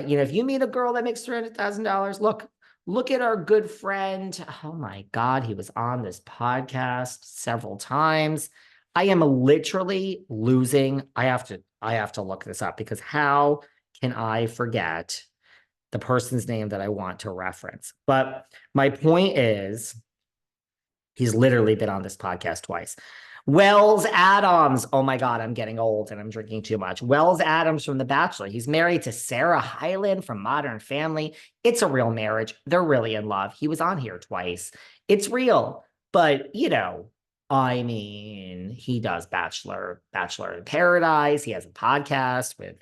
if you meet a girl that makes $300,000, look at our good friend. Oh my God, he was on this podcast several times. I am literally losing. I have to look this up because how can I forget the person's name that I want to reference? But my point is, he's literally been on this podcast twice. Wells Adams. Oh my God, I'm getting old and I'm drinking too much. Wells Adams from The Bachelor. He's married to Sarah Hyland from Modern Family. It's a real marriage. They're really in love. He was on here twice. It's real. But, I mean, he does Bachelor in Paradise. He has a podcast with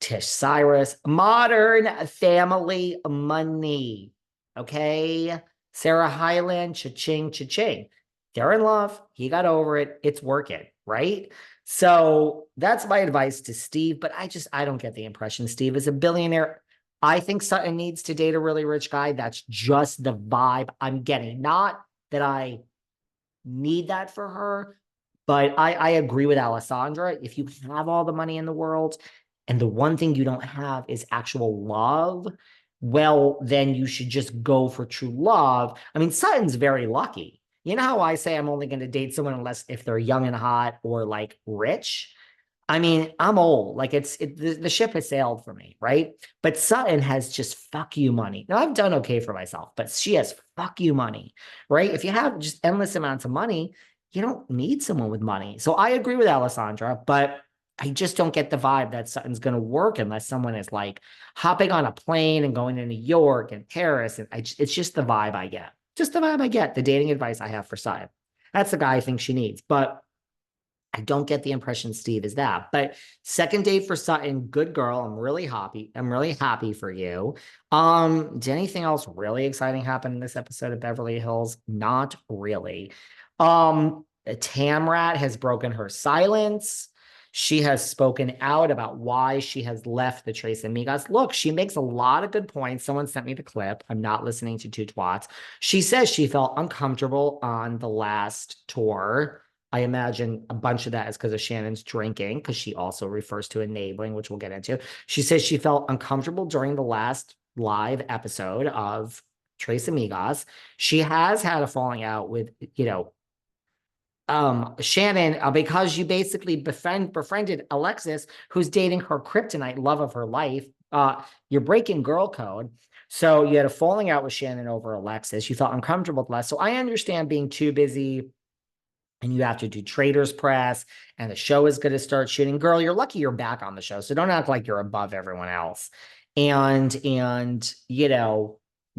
Tish Cyrus. Modern Family Money. Okay. Sarah Hyland, cha-ching, cha-ching. They're in love. He got over it. It's working, right? So that's my advice to Steve, but I don't get the impression Steve is a billionaire. I think Sutton needs to date a really rich guy. That's just the vibe I'm getting. Not that I need that for her, but I agree with Alessandra. If you have all the money in the world and the one thing you don't have is actual love, well, then you should just go for true love. I mean, Sutton's very lucky. You know how I say I'm only going to date someone unless if they're young and hot or like rich? I mean, I'm old. Like the ship has sailed for me, right? But Sutton has just fuck you money. Now I've done okay for myself, but she has fuck you money, right? If you have just endless amounts of money, you don't need someone with money. So I agree with Alessandra, but I just don't get the vibe that Sutton's going to work unless someone is like hopping on a plane and going to New York and Paris. And it's just the vibe I get. Just the vibe I get, the dating advice I have for Sutton. That's the guy I think she needs. But I don't get the impression Steve is that. But second date for Sutton, good girl. I'm really happy. I'm really happy for you. Did anything else really exciting happen in this episode of Beverly Hills? Not really. Tamrat has broken her silence. She has spoken out about why she has left the Tre Amigas. Look, she makes a lot of good points. Someone sent me the clip. I'm not listening to two twats. She says she felt uncomfortable on the last tour. I imagine a bunch of that is because of Shannon's drinking, because she also refers to enabling, which we'll get into. She says she felt uncomfortable during the last live episode of Tre Amigas. She has had a falling out with, Shannon, because you basically befriended Alexis, who's dating her kryptonite love of her life. You're breaking girl code. So you had a falling out with Shannon over Alexis. You felt uncomfortable with less. So I understand being too busy and you have to do Traders Press and the show is going to start shooting. Girl, you're lucky you're back on the show. So don't act like you're above everyone else. And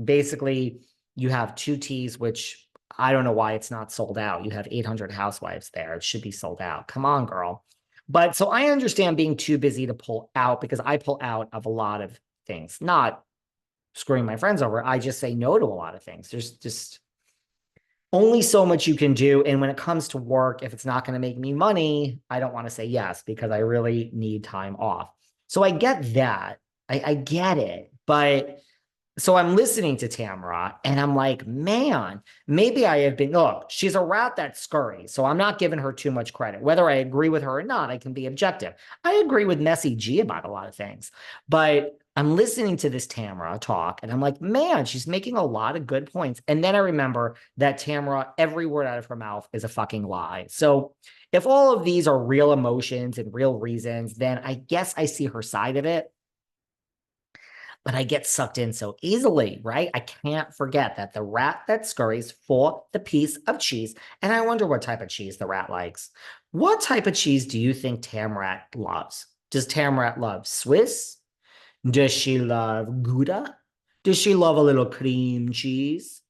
basically you have two T's, which I don't know why it's not sold out. You have 800 housewives there. It should be sold out. Come on, girl. But so I understand being too busy to pull out because I pull out of a lot of things, not screwing my friends over. I just say no to a lot of things. There's just only so much you can do. And when it comes to work, if it's not going to make me money, I don't want to say yes because I really need time off. So I get that. I get it. But so I'm listening to Tamra and I'm like, man, maybe I have been, look, she's a rat that scurries. So I'm not giving her too much credit. Whether I agree with her or not, I can be objective. I agree with Messy G about a lot of things, but I'm listening to this Tamra talk and I'm like, man, she's making a lot of good points. And then I remember that Tamra, every word out of her mouth is a fucking lie. So if all of these are real emotions and real reasons, then I guess I see her side of it. But I get sucked in so easily, right? I can't forget that the rat that scurries for the piece of cheese. And I wonder what type of cheese the rat likes. What type of cheese do you think Tamrat loves? Does Tamrat love Swiss? Does she love Gouda? Does she love a little cream cheese?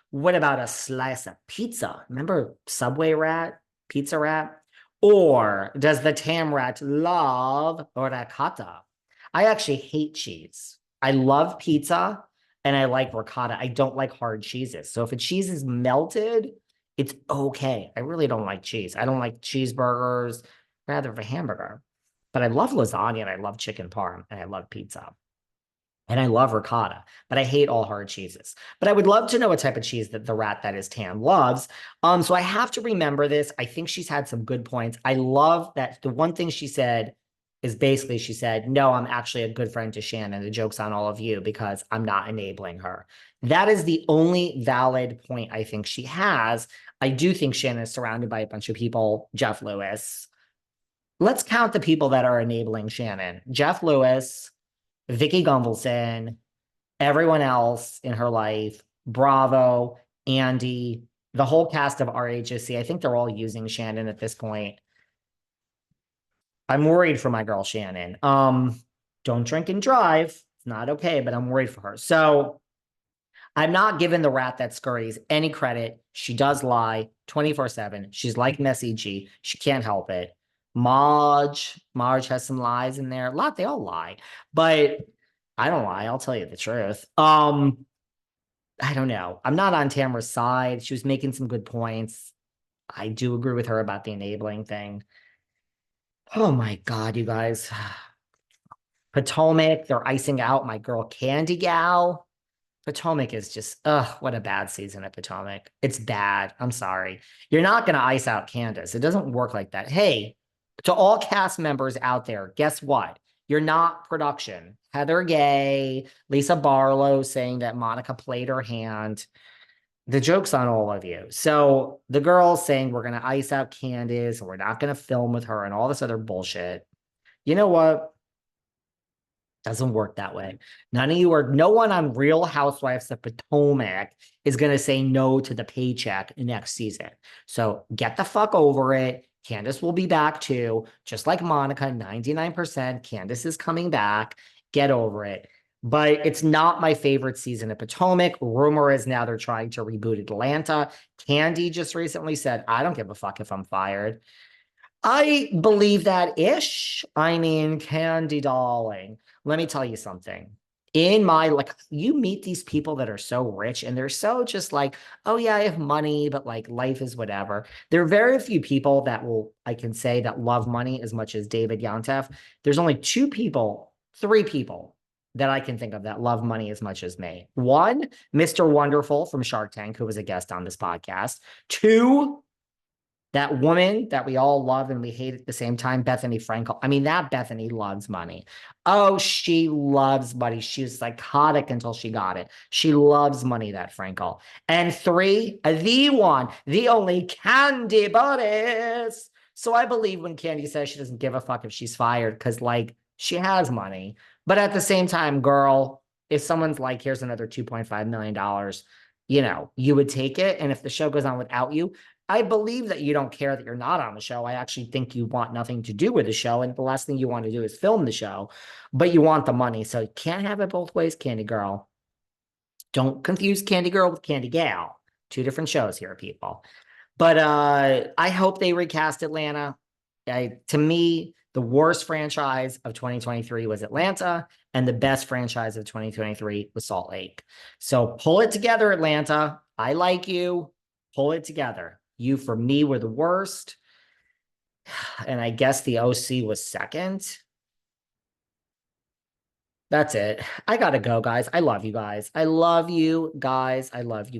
What about a slice of pizza? Remember Subway rat, pizza rat? Or does the Tamrat love ricotta? I actually hate cheese. I love pizza and I like ricotta. I don't like hard cheeses. So if a cheese is melted, it's okay. I really don't like cheese. I don't like cheeseburgers, rather of a hamburger. But I love lasagna and I love chicken parm and I love pizza. And I love ricotta, but I hate all hard cheeses. But I would love to know what type of cheese that the rat that is Tam loves. So I have to remember this. I think she's had some good points. I love that the one thing she said is basically she said, no, I'm actually a good friend to Shannon. The joke's on all of you because I'm not enabling her. That is the only valid point I think she has. I do think Shannon is surrounded by a bunch of people. Jeff Lewis. Let's count the people that are enabling Shannon. Jeff Lewis, Vicki Gunvalson, everyone else in her life, Bravo, Andy, the whole cast of RHOSC. I think they're all using Shannon at this point. I'm worried for my girl Shannon. Don't drink and drive. It's not okay, but I'm worried for her. So I'm not giving the rat that scurries any credit. She does lie 24/7. She's like Messy G. She can't help it. Marge has some lies in there. A lot, they all lie, but I don't lie. I'll tell you the truth. I don't know. I'm not on Tamra's side. She was making some good points. I do agree with her about the enabling thing. Oh my God, you guys. Potomac, they're icing out my girl Candy Gal. Potomac is just, what a bad season at Potomac. It's bad. I'm sorry. You're not going to ice out Candace. It doesn't work like that. Hey, to all cast members out there, guess what? You're not production. Heather Gay, Lisa Barlow saying that Monica played her hand. The joke's on all of you. So the girls saying we're going to ice out Candace and we're not going to film with her and all this other bullshit. You know what? Doesn't work that way. No one on Real Housewives of Potomac is going to say no to the paycheck next season. So get the fuck over it. Candace will be back too. Just like Monica, 99%. Candace is coming back. Get over it. But it's not my favorite season of Potomac. Rumor is now they're trying to reboot Atlanta. Candy just recently said, I don't give a fuck if I'm fired. I believe that ish. I mean, Candy darling, let me tell you something. In my, like, you meet these people that are so rich and they're so just like, oh yeah, I have money, but like life is whatever. There are very few people that I can say that love money as much as David Yontef. There's only three people that I can think of that love money as much as me. One, Mr. Wonderful from Shark Tank, who was a guest on this podcast. Two, that woman that we all love and we hate at the same time, Bethany Frankel. I mean, that Bethany loves money. Oh, she loves money. She was psychotic until she got it. She loves money, that Frankel. And three, the one, the only Candy Buddies. So I believe when Candy says she doesn't give a fuck if she's fired because, like, she has money. But at the same time, girl, if someone's like, here's another $2.5 million, you would take it. And if the show goes on without you, I believe that you don't care that you're not on the show. I actually think you want nothing to do with the show. And the last thing you want to do is film the show, but you want the money. So you can't have it both ways, Candy Girl. Don't confuse Candy Girl with Candy Gal. Two different shows here, people. But I hope they recast Atlanta. To me, the worst franchise of 2023 was Atlanta, and the best franchise of 2023 was Salt Lake. So pull it together, Atlanta. I like you. Pull it together. You, for me, were the worst. And I guess the OC was second. That's it. I gotta go, guys. I love you guys. I love you guys. I love you.